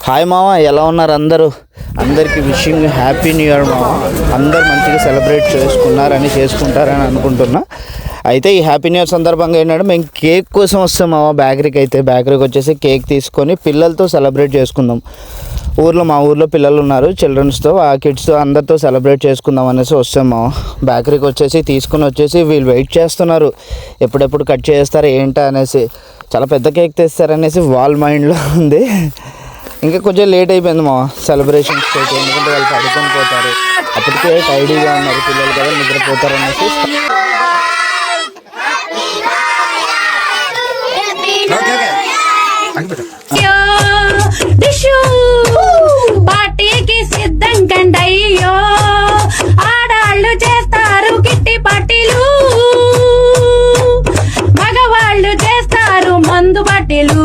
Hi మామ, ఎలా ఉన్నారు అందరూ? అందరికీ విషింగ్ హ్యాపీ న్యూ ఇయర్ మామ. అందరు మంచిగా సెలబ్రేట్ చేసుకుంటారని అనుకుంటున్నా. అయితే ఈ హ్యాపీ న్యూ ఇయర్ సందర్భంగా ఏంటంటే మేము కేక్ కోసం వస్తాం మామ బేకరీకి. అయితే బేకరీకి వచ్చేసి కేక్ తీసుకొని పిల్లలతో సెలబ్రేట్ చేసుకుందాం. మా ఊర్లో పిల్లలు ఉన్నారు, చిల్డ్రన్స్తో, ఆ కిడ్స్తో అందరితో సెలబ్రేట్ చేసుకుందాం అనేసి వస్తాం మామ. బేకరీకి వచ్చేసి తీసుకుని వచ్చేసి వీళ్ళు వెయిట్ చేస్తున్నారు, ఎప్పుడెప్పుడు కట్ చేస్తారు ఏంటా అనేసి. చాలా పెద్ద కేక్ తెస్తారనేసి వాళ్ళ మైండ్లో ఉంది. ఇంకా కొంచెం లేట్ అయిపోయింది మా సెలబ్రేషన్స్ అయితే, ఎందుకంటే వాళ్ళు పడుకొని పోతారు. అప్పటికే టైడీగా ఉన్నారు పిల్లలు కదా, నిద్రపోతారు అనేసి. పార్టీకి సిద్ధం కండయ్యో, ఆడాళ్ళు చేస్తారు కిట్టి పార్టీలు, మగవాళ్ళు చేస్తారు మందు పార్టీలు.